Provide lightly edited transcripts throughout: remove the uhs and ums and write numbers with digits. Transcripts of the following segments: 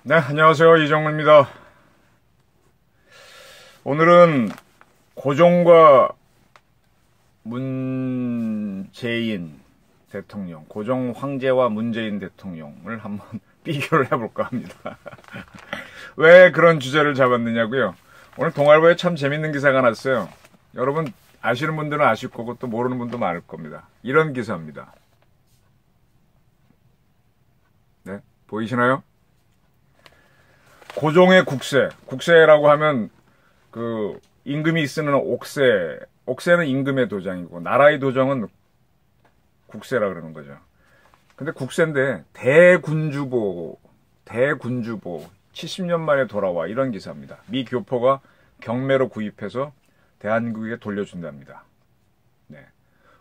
네, 안녕하세요. 이정우입니다. 오늘은 고종과 문재인 대통령, 고종 황제와 문재인 대통령을 한번 비교를 해볼까 합니다. 왜 그런 주제를 잡았느냐고요? 오늘 동아일보에 참 재밌는 기사가 났어요. 여러분 아시는 분들은 아실 거고 또 모르는 분도 많을 겁니다. 이런 기사입니다. 네, 보이시나요? 고종의 국세, 국세라고 하면 그 임금이 쓰는 옥세, 옥세는 임금의 도장이고 나라의 도장은 국세라 그러는 거죠. 근데 국세인데 대군주보 70년 만에 돌아와 이런 기사입니다. 미 교포가 경매로 구입해서 대한민국에 돌려준답니다. 네.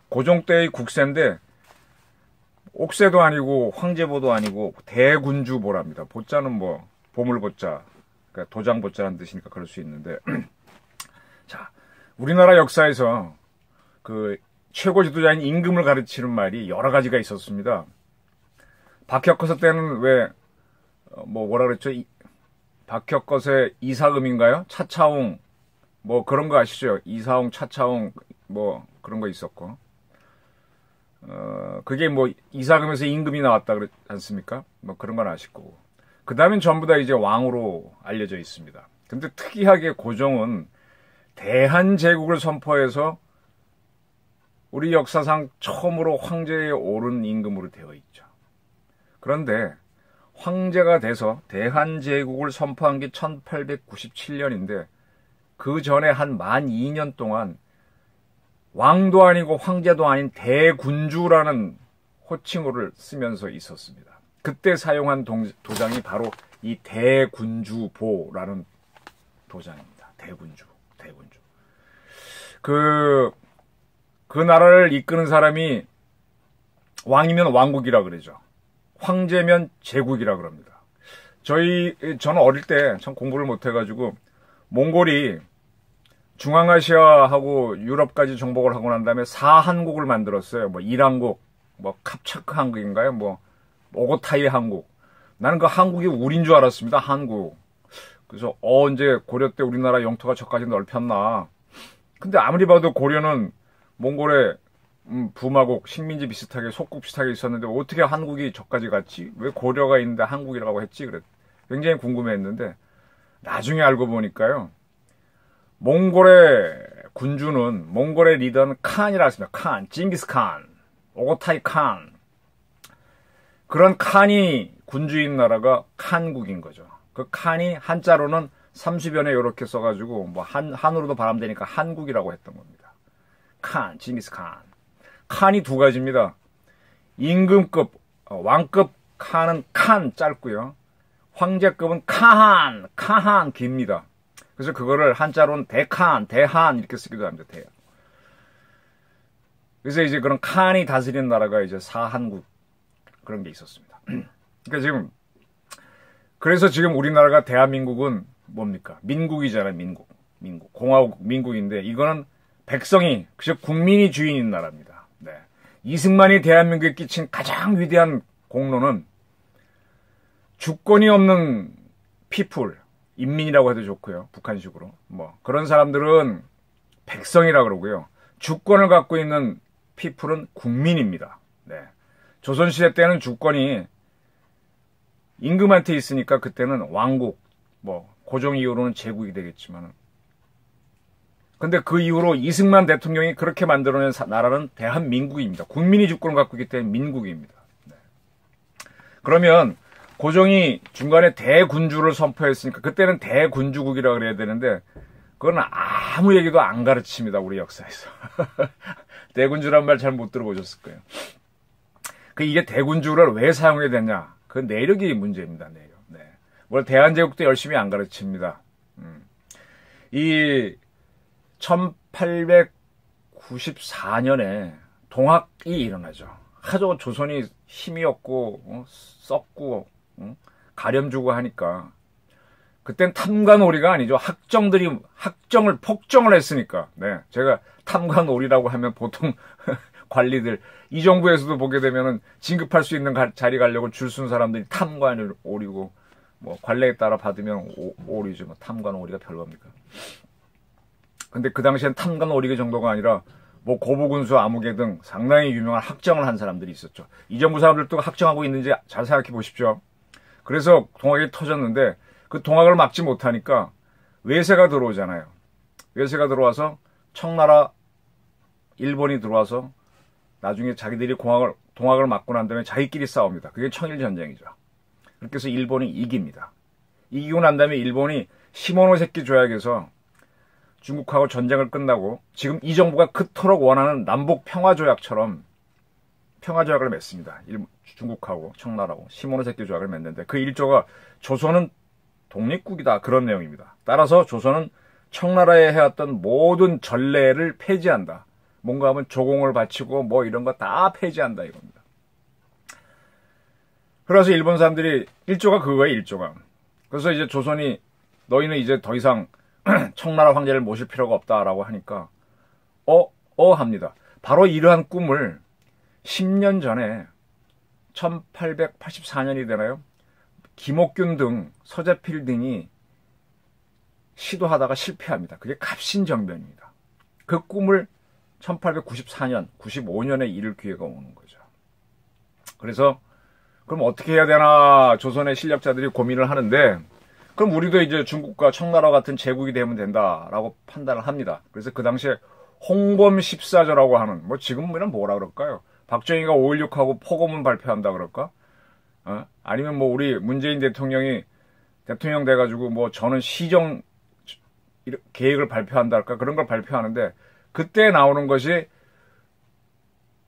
고종 때의 국세인데 옥세도 아니고 황제보도 아니고 대군주보랍니다. 보자는 뭐 보물보자, 그러니까 도장보자라는 뜻이니까 그럴 수 있는데 자, 우리나라 역사에서 그 최고 지도자인 임금을 가르치는 말이 여러 가지가 있었습니다. 박혁거세 때는 왜 뭐라 그랬죠? 박혁거세 이사금인가요? 차차홍 뭐 그런 거 아시죠? 이사홍, 차차홍 뭐 그런 거 있었고 그게 뭐 이사금에서 임금이 나왔다 그랬지 않습니까? 뭐 그런 건 아실 거고. 그 다음엔 전부 다 이제 왕으로 알려져 있습니다. 근데 특이하게 고종은 대한제국을 선포해서 우리 역사상 처음으로 황제에 오른 임금으로 되어 있죠. 그런데 황제가 돼서 대한제국을 선포한 게 1897년인데 그 전에 한 만 2년 동안 왕도 아니고 황제도 아닌 대군주라는 호칭어를 쓰면서 있었습니다. 그때 사용한 도장이 바로 이 대군주보라는 도장입니다. 대군주. 그 나라를 이끄는 사람이 왕이면 왕국이라 그러죠. 황제면 제국이라 그럽니다. 저는 어릴 때 참 공부를 못해가지고 몽골이 중앙아시아하고 유럽까지 정복을 하고 난 다음에 사한국을 만들었어요. 뭐 이란국, 뭐 캅차크 한국인가요? 뭐 오고타이 한국. 나는 그 한국이 우린 줄 알았습니다. 한국. 그래서 이제 고려 때 우리나라 영토가 저까지 넓혔나. 근데 아무리 봐도 고려는 몽골의 부마국, 식민지 비슷하게 속국 비슷하게 있었는데 어떻게 한국이 저까지 갔지? 왜 고려가 있는데 한국이라고 했지? 그래. 굉장히 궁금해했는데 나중에 알고 보니까요. 몽골의 군주는 몽골의 리더는 칸이라 했습니다. 칸, 징기스 칸, 오고타이 칸. 그런 칸이 군주인 나라가 칸국인 거죠. 그 칸이 한자로는 30연에 이렇게 써가지고 뭐 한으로도 발음되니까 한국이라고 했던 겁니다. 칸, 징기스 칸. 칸이 두 가지입니다. 임금급, 왕급 칸은 칸 짧고요. 황제급은 카한 깁니다. 그래서 그거를 한자로는 대칸, 대한 이렇게 쓰기도 합니다. 그래서 이제 그런 칸이 다스리는 나라가 이제 사한국 그런 게 있었습니다. 그러니까 그래서 지금 우리나라가 대한민국은 뭡니까? 민국이잖아요. 민국. 공화국 민국인데 이거는 백성이, 즉 국민이 주인인 나라입니다. 네. 이승만이 대한민국에 끼친 가장 위대한 공로는 주권이 없는 피플, 인민이라고 해도 좋고요. 북한식으로. 뭐 그런 사람들은 백성이라 그러고요. 주권을 갖고 있는 피플은 국민입니다. 네. 조선시대 때는 주권이 임금한테 있으니까 그때는 왕국, 뭐 고종 이후로는 제국이 되겠지만 근데 그 이후로 이승만 대통령이 그렇게 만들어낸 나라는 대한민국입니다. 국민이 주권을 갖고 있기 때문에 민국입니다. 네. 그러면 고종이 중간에 대군주를 선포했으니까 그때는 대군주국이라 그래야 되는데 그건 아무 얘기도 안 가르칩니다. 우리 역사에서. 대군주란 말 잘 못 들어보셨을 거예요. 이게 대군주를 왜 사용해야 되냐? 그 내력이 문제입니다. 내력. 네. 뭘 대한제국도 열심히 안 가르칩니다. 이 1894년에 동학이 일어나죠. 하도 조선이 힘이 없고 썩고 가렴 주고 하니까 그땐 탐관오리가 아니죠. 학정들이 폭정을 했으니까. 네, 제가 탐관오리라고 하면 보통 관리들 이 정부에서도 보게 되면은 진급할 수 있는 자리 가려고 줄 쓴 사람들이 탐관을 오리고 뭐 관례에 따라 받으면 오리죠. 뭐 탐관오리가 별겁니까? 근데 그 당시엔 탐관오리 정도가 아니라 뭐 고부군수 아무개 등 상당히 유명한 학정을 한 사람들이 있었죠. 이 정부 사람들도 학정하고 있는지 잘 생각해 보십시오. 그래서 동학이 터졌는데 그 동학을 막지 못하니까 외세가 들어오잖아요. 외세가 들어와서 청나라 일본이 들어와서 나중에 자기들이 동학을 막고 난 다음에 자기끼리 싸웁니다. 그게 청일전쟁이죠. 그렇게 해서 일본이 이깁니다. 이기고 난 다음에 일본이 시모노세키 조약에서 중국하고 전쟁을 끝나고 지금 이 정부가 그토록 원하는 남북 평화조약처럼 평화조약을 맺습니다. 중국하고 청나라하고 시모노세키 조약을 맺는데 그 1조가 조선은 독립국이다 그런 내용입니다. 따라서 조선은 청나라에 해왔던 모든 전례를 폐지한다. 뭔가 하면 조공을 바치고 뭐 이런 거 다 폐지한다 이겁니다. 그래서 일본 사람들이 1조가 그거예요. 1조가. 그래서 이제 조선이 너희는 이제 더 이상 청나라 황제를 모실 필요가 없다라고 하니까 합니다. 바로 이러한 꿈을 10년 전에 1884년이 되나요? 김옥균 등 서재필 등이 시도하다가 실패합니다. 그게 갑신정변입니다. 그 꿈을 1894년, 95년에 이룰 기회가 오는 거죠. 그래서 그럼 어떻게 해야 되나 조선의 실력자들이 고민을 하는데 그럼 우리도 이제 중국과 청나라 같은 제국이 되면 된다라고 판단을 합니다. 그래서 그 당시에 홍범 14조라고 하는 뭐 지금은 뭐라 그럴까요? 박정희가 5.16하고 포고문 발표한다 그럴까? 아니면 뭐 우리 문재인 대통령이 대통령 돼가지고 뭐 저는 시정 계획을 발표한다 할까? 그런 걸 발표하는데 그때 나오는 것이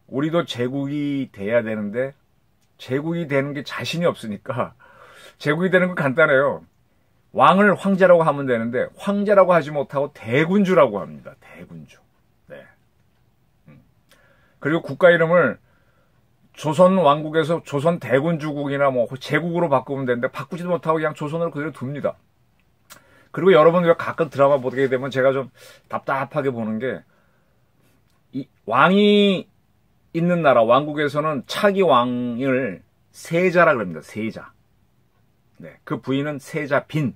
우리도 제국이 돼야 되는데 제국이 되는 게 자신이 없으니까 제국이 되는 건 간단해요. 왕을 황제라고 하면 되는데 황제라고 하지 못하고 대군주라고 합니다. 대군주. 네. 그리고 국가 이름을 조선 왕국에서 조선 대군주국이나 뭐 제국으로 바꾸면 되는데 바꾸지도 못하고 그냥 조선으로 그대로 둡니다. 그리고 여러분들 가끔 드라마 보게 되면 제가 좀 답답하게 보는 게 이 왕이 있는 나라 왕국에서는 차기 왕을 세자라 그럽니다. 세자. 네, 그 부인은 세자 빈.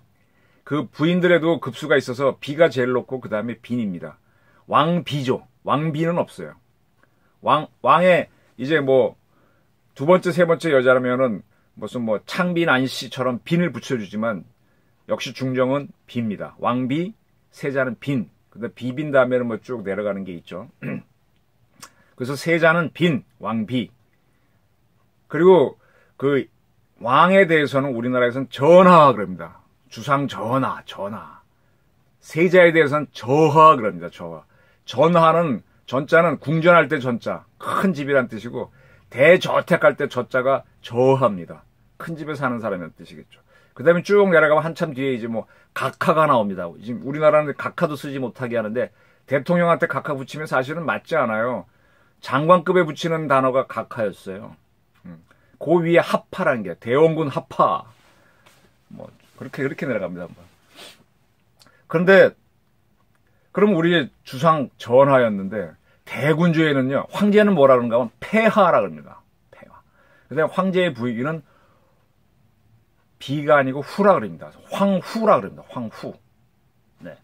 그 부인들에도 급수가 있어서 비가 제일 높고 그 다음에 빈입니다. 왕비죠. 왕비는 없어요. 왕의 이제 뭐 두 번째, 세 번째 여자라면은 무슨 뭐 창빈 안씨처럼 빈을 붙여주지만 역시 중정은 비입니다. 왕비, 세자는 빈. 근데 비빈 다음에는 뭐 쭉 내려가는 게 있죠. 그래서 세자는 빈, 왕비. 그리고 그 왕에 대해서는 우리나라에서는 전하 그럽니다. 주상 전하. 세자에 대해서는 저하 그럽니다. 저하. 전하는 전자는 궁전할 때 전자, 큰 집이란 뜻이고 대저택할 때 저자가 저하입니다. 큰 집에 사는 사람이란 뜻이겠죠. 그 다음에 쭉 내려가면 한참 뒤에 이제 뭐 각하가 나옵니다. 지금 우리나라는 각하도 쓰지 못하게 하는데 대통령한테 각하 붙이면 사실은 맞지 않아요. 장관급에 붙이는 단어가 각하였어요. 그 위에 하파라는 게 대원군 하파. 뭐 그렇게 내려갑니다. 그런데 그럼 우리의 주상 전하였는데 대군주에는요. 황제는 뭐라 그런가 하면 폐하라 그럽니다. 폐하. 그다음에 황제의 부위는 비가 아니고 후라 그럽니다. 황후라 그럽니다. 황후. 네.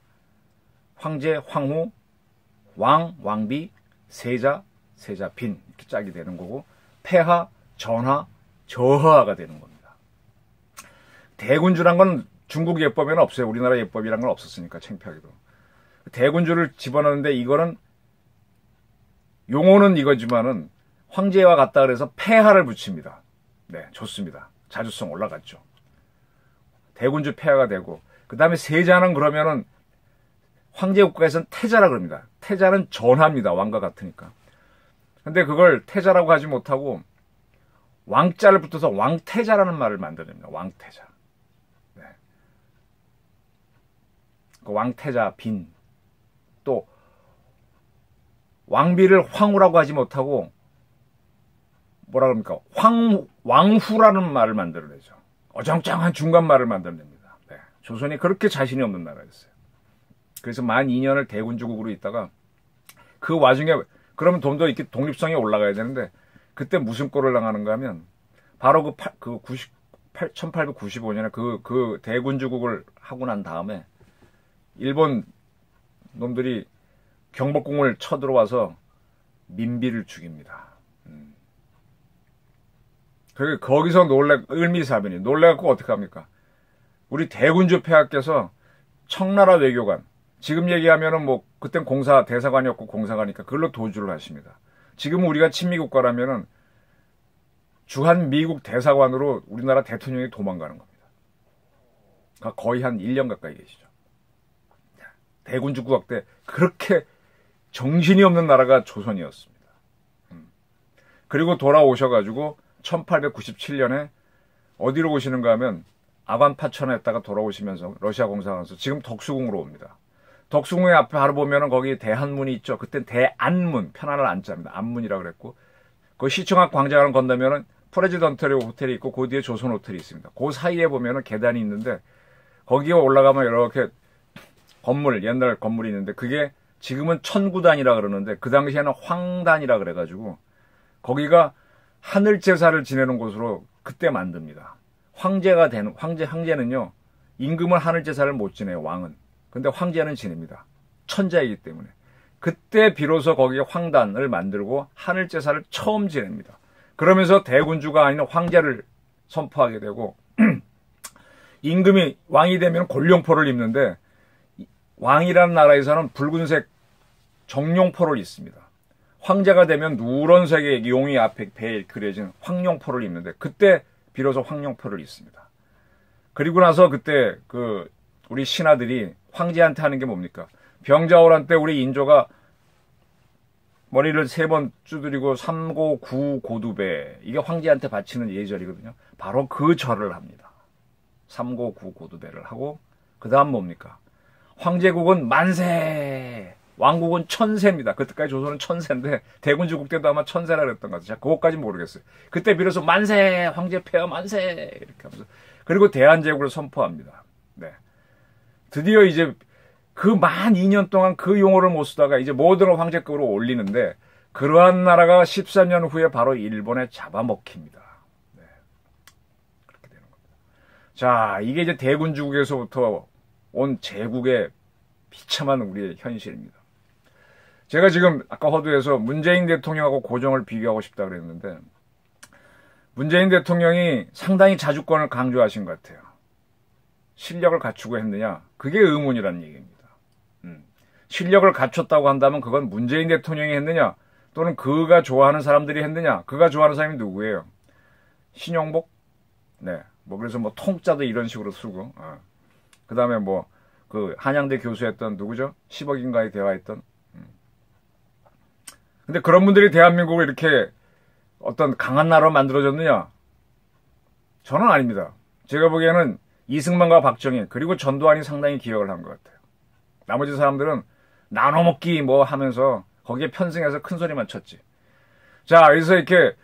황제, 황후, 왕, 왕비, 세자, 세자빈 이렇게 짝이 되는 거고 폐하, 전하, 저하가 되는 겁니다. 대군주란 건 중국 예법에는 없어요. 우리나라 예법이란 건 없었으니까 창피하게도. 대군주를 집어넣는데 이거는 용어는 이거지만은 황제와 같다 그래서 폐하를 붙입니다. 네, 좋습니다. 자주성 올라갔죠. 대군주 폐하가 되고 그 다음에 세자는 그러면은 황제 국가에서는 태자라 그럽니다. 태자는 전하입니다. 왕과 같으니까. 근데 그걸 태자라고 하지 못하고 왕자를 붙여서 왕태자라는 말을 만들어냅니다. 왕태자. 네. 그 왕태자 빈. 또 왕비를 황후라고 하지 못하고 뭐라 그럽니까? 왕후라는 말을 만들어내죠. 어정쩡한 중간말을 만들어냅니다. 네. 조선이 그렇게 자신이 없는 나라였어요. 그래서 만 2년을 대군주국으로 있다가 그 와중에 그러면 좀 더 이렇게 독립성이 올라가야 되는데 그때 무슨 꼴을 당하는가 하면 바로 그 1895년에 그 대군주국을 하고 난 다음에 일본 놈들이 경복궁을 쳐들어와서 민비를 죽입니다. 거기서 을미사변이 놀래갖고 어떻게 합니까? 우리 대군주 폐하께서 청나라 외교관, 지금 얘기하면은 뭐 그땐 대사관이었고 공사관이니까 그걸로 도주를 하십니다. 지금 우리가 친미국가라면은 주한 미국 대사관으로 우리나라 대통령이 도망가는 겁니다. 그러니까 거의 한 1년 가까이 계시죠. 대군주 국왕 때 그렇게 정신이 없는 나라가 조선이었습니다. 그리고 돌아오셔가지고 1897년에 어디로 오시는가 하면 아반파천에다가 돌아오시면서 러시아 공사관에서 지금 덕수궁으로 옵니다. 덕수궁의 앞에 바로 보면은 거기 대한문이 있죠. 그땐 대안문, 편안한 안자입니다. 안문이라 그랬고 그 시청 앞 광장을 건너면은 프레지던트 호텔이 있고 그 뒤에 조선 호텔이 있습니다. 그 사이에 보면은 계단이 있는데 거기에 올라가면 이렇게 옛날 건물이 있는데 그게 지금은 천구단이라 그러는데 그 당시에는 황단이라 그래가지고 거기가 하늘 제사를 지내는 곳으로 그때 만듭니다. 황제는요 임금은 하늘 제사를 못 지내요. 왕은. 근데 황제는 지냅니다. 천자이기 때문에. 그때 비로소 거기에 황단을 만들고 하늘 제사를 처음 지냅니다. 그러면서 대군주가 아닌 황제를 선포하게 되고 임금이 왕이 되면 골룡포를 입는데 왕이라는 나라에서는 붉은색 정룡포를 입습니다. 황제가 되면 누런색의 용이 앞에 배에 그려진 황룡포를 입는데 그때 비로소 황룡포를 입습니다. 그리고 나서 그때 우리 신하들이 황제한테 하는 게 뭡니까? 병자호란 때 우리 인조가 머리를 3번 두드리고 삼고구 고두배 이게 황제한테 바치는 예절이거든요. 바로 그 절을 합니다. 삼고구 고두배를 하고 그 다음 뭡니까? 황제국은 만세, 왕국은 천세입니다. 그때까지 조선은 천세인데 대군주국 때도 아마 천세라 그랬던 것 같아요. 그것까지는 모르겠어요. 그때 비로소 만세, 황제 폐하 만세 이렇게 하면서 그리고 대한제국을 선포합니다. 네, 드디어 이제 그 만 2년 동안 그 용어를 못 쓰다가 이제 모든 황제급으로 올리는데 그러한 나라가 13년 후에 바로 일본에 잡아먹힙니다. 네, 그렇게 되는 겁니다. 자, 이게 이제 대군주국에서부터 온 제국의 비참한 우리의 현실입니다. 제가 지금 아까 허두에서 문재인 대통령하고 고정을 비교하고 싶다 그랬는데 문재인 대통령이 상당히 자주권을 강조하신 것 같아요. 실력을 갖추고 했느냐? 그게 의문이라는 얘기입니다. 실력을 갖췄다고 한다면 그건 문재인 대통령이 했느냐? 또는 그가 좋아하는 사람들이 했느냐? 그가 좋아하는 사람이 누구예요? 신용복? 네. 그래서 통짜도 이런 식으로 쓰고, 그 다음에 한양대 교수였던 누구죠? 10억인가에 대화했던. 근데 그런 분들이 대한민국을 이렇게 어떤 강한 나라로 만들어졌느냐? 저는 아닙니다. 제가 보기에는 이승만과 박정희, 그리고 전두환이 상당히 기여를 한 것 같아요. 나머지 사람들은 나눠먹기 하면서 거기에 편승해서 큰 소리만 쳤지. 자, 그래서 이렇게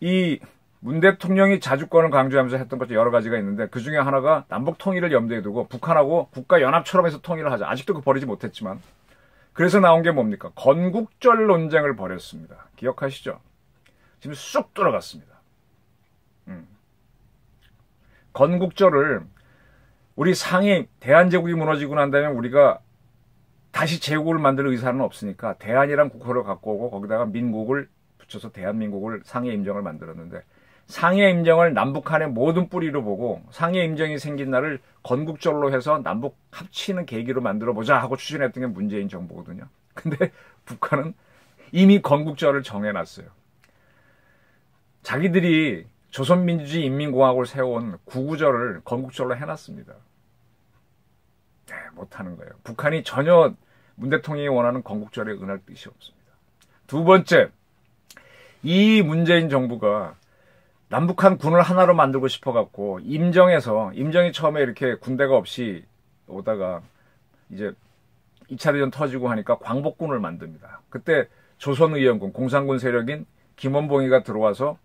이 문 대통령이 자주권을 강조하면서 했던 것도 여러 가지가 있는데 그 중에 하나가 남북 통일을 염두에 두고 북한하고 국가연합처럼 해서 통일을 하자. 아직도 그 벌이지 못했지만. 그래서 나온 게 뭡니까? 건국절 논쟁을 벌였습니다. 기억하시죠? 지금 쑥 들어갔습니다. 건국절을 우리 대한제국이 무너지고 난 다음에 우리가 다시 제국을 만들 의사는 없으니까 대한이란 국호를 갖고 오고 거기다가 민국을 붙여서 대한민국을 상해 임정을 만들었는데 상해 임정을 남북한의 모든 뿌리로 보고 상해 임정이 생긴 날을 건국절로 해서 남북 합치는 계기로 만들어보자 하고 추진했던 게 문재인 정부거든요. 근데 북한은 이미 건국절을 정해놨어요. 자기들이 조선민주주의 인민공화국을 세워온 구구절을 건국절로 해놨습니다. 네, 못하는 거예요. 북한이 전혀 문 대통령이 원하는 건국절에 응할 뜻이 없습니다. 두 번째, 이 문재인 정부가 남북한 군을 하나로 만들고 싶어갖고 임정이 처음에 이렇게 군대가 없이 오다가 이제 2차 대전 터지고 하니까 광복군을 만듭니다. 그때 조선의연군, 공산군 세력인 김원봉이가 들어와서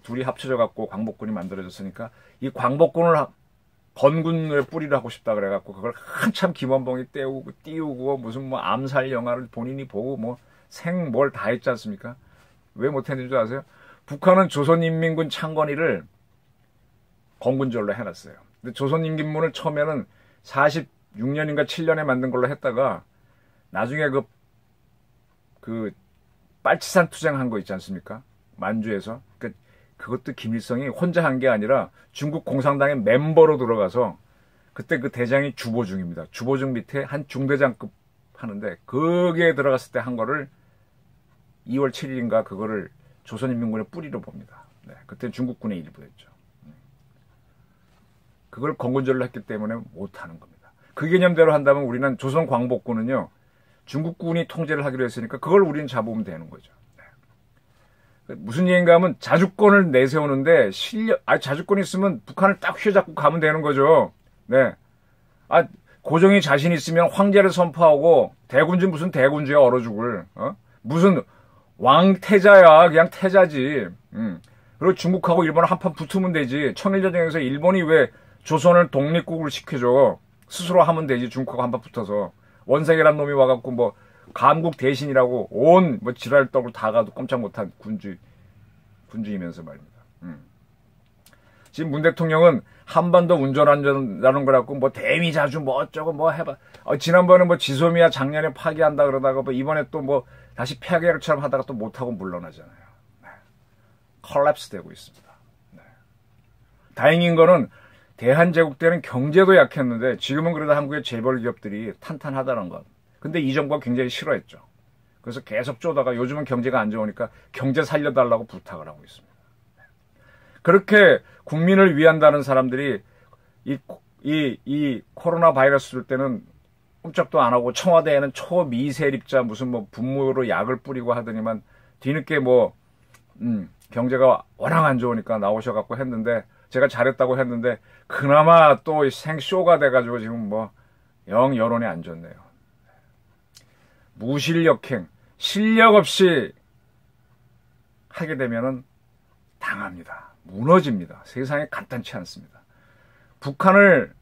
둘이 합쳐져갖고 광복군이 만들어졌으니까 이 광복군을 건군의 뿌리를 하고 싶다 그래갖고 그걸 한참 김원봉이 띄우고 무슨 암살 영화를 본인이 보고 뭘 다 했지 않습니까? 왜 못했는지 아세요? 북한은 조선인민군 창건이를 건군절로 해놨어요. 근데 조선임금문을 처음에는 46년인가 7년에 만든 걸로 했다가 나중에 그 빨치산 투쟁한 거 있지 않습니까? 만주에서. 그것도 김일성이 혼자 한 게 아니라 중국 공산당의 멤버로 들어가서 그때 그 대장이 주보중입니다. 주보중 밑에 한 중대장급 하는데 거기에 들어갔을 때 한 거를 2월 7일인가 그거를 조선인민군의 뿌리로 봅니다. 네, 그때 중국군의 일부였죠. 그걸 건군절로 했기 때문에 못하는 겁니다. 그 개념대로 한다면 우리는 조선 광복군은요. 중국군이 통제를 하기로 했으니까 그걸 우리는 잡으면 되는 거죠. 네. 무슨 얘기인가 하면 자주권을 내세우는데 자주권 있으면 북한을 딱 휘어잡고 가면 되는 거죠. 네. 고종이 자신 있으면 황제를 선포하고 대군주 무슨 대군주야 얼어 죽을. 무슨 왕태자야 그냥 태자지. 그리고 중국하고 일본을 한판 붙으면 되지. 청일전쟁에서 일본이 왜 조선을 독립국을 시켜줘. 스스로 하면 되지. 중국하고 한판 붙어서. 원색이란 놈이 와갖고 뭐 감국 대신이라고 온 뭐 지랄 떡을 다 가도 꼼짝 못한 군주이면서 말입니다. 지금 문 대통령은 한반도 운전안전라는 거라고 뭐 대미 자주 뭐 어쩌고 뭐 해봐. 지난번에 뭐 지소미아 작년에 파기한다 그러다가 뭐 이번에 또 뭐 다시 폐계력처럼 하다가 또 못하고 물러나잖아요. 네. 컬랩스 되고 있습니다. 네. 다행인 거는 대한제국 때는 경제도 약했는데 지금은 그래도 한국의 재벌 기업들이 탄탄하다는 것. 근데 이 정부가 굉장히 싫어했죠. 그래서 계속 쪼다가 요즘은 경제가 안 좋으니까 경제 살려달라고 부탁을 하고 있습니다. 그렇게 국민을 위한다는 사람들이 이 코로나 바이러스 올 때는 꼼짝도 안 하고 청와대에는 초미세립자 무슨 뭐 분무로 약을 뿌리고 하더니만 뒤늦게 뭐 경제가 워낙 안 좋으니까 나오셔갖고 했는데 제가 잘했다고 했는데 그나마 또 생쇼가 돼가지고 지금 뭐 영 여론이 안 좋네요. 무실력행 실력 없이 하게 되면은 당합니다. 무너집니다. 세상에 간단치 않습니다. 북한을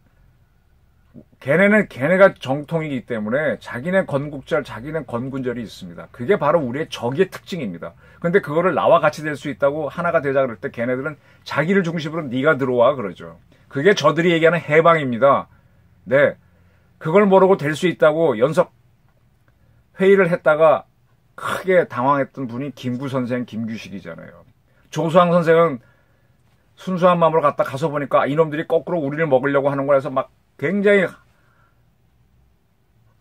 걔네가 정통이기 때문에 자기네 건국절, 자기네 건군절이 있습니다. 그게 바로 우리의 적의 특징입니다. 근데 그거를 나와 같이 될 수 있다고 하나가 되자 그럴 때 걔네들은 자기를 중심으로 네가 들어와 그러죠. 그게 저들이 얘기하는 해방입니다. 네, 그걸 모르고 될 수 있다고 연석 회의를 했다가 크게 당황했던 분이 김구 선생, 김규식이잖아요. 조수왕 선생은 순수한 마음으로 가서 보니까 이놈들이 거꾸로 우리를 먹으려고 하는 거라서 막 굉장히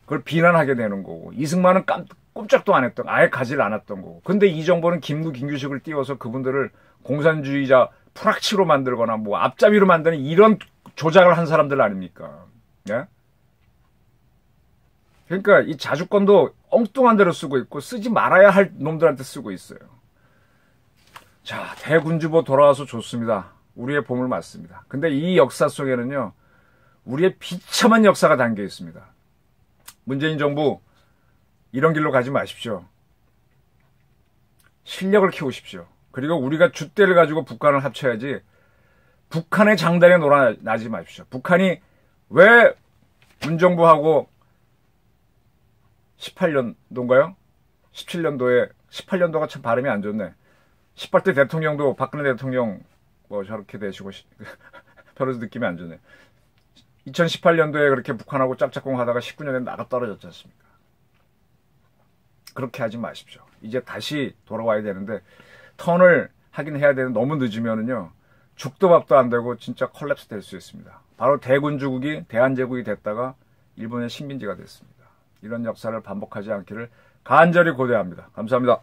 그걸 비난하게 되는 거고 이승만은 꼼짝도 안 했던 아예 가지를 않았던 거고 근데 이 정부는 김구, 김규식을 띄워서 그분들을 공산주의자 프락치로 만들거나 뭐 앞잡이로 만드는 이런 조작을 한 사람들 아닙니까? 예? 그러니까 이 자주권도 엉뚱한 데로 쓰고 있고 쓰지 말아야 할 놈들한테 쓰고 있어요. 자, 대군주보 돌아와서 좋습니다. 우리의 봄을 맞습니다. 근데 이 역사 속에는요. 우리의 비참한 역사가 담겨 있습니다. 문재인 정부 이런 길로 가지 마십시오. 실력을 키우십시오. 그리고 우리가 줏대를 가지고 북한을 합쳐야지 북한의 장단에 놀아나지 마십시오. 북한이 왜 문정부하고 18년도인가요? 17년도에 18년도가 참 발음이 안 좋네. 18대 대통령도 박근혜 대통령 뭐 저렇게 되시고 별로 느낌이 안 좋네. 2018년도에 그렇게 북한하고 짝짝꿍 하다가 19년에 나가 떨어졌지 않습니까? 그렇게 하지 마십시오. 이제 다시 돌아와야 되는데 턴을 하긴 해야 되는데 너무 늦으면은요. 죽도 밥도 안 되고 진짜 컬랩스 될 수 있습니다. 바로 대군주국이 대한제국이 됐다가 일본의 식민지가 됐습니다. 이런 역사를 반복하지 않기를 간절히 고대합니다. 감사합니다.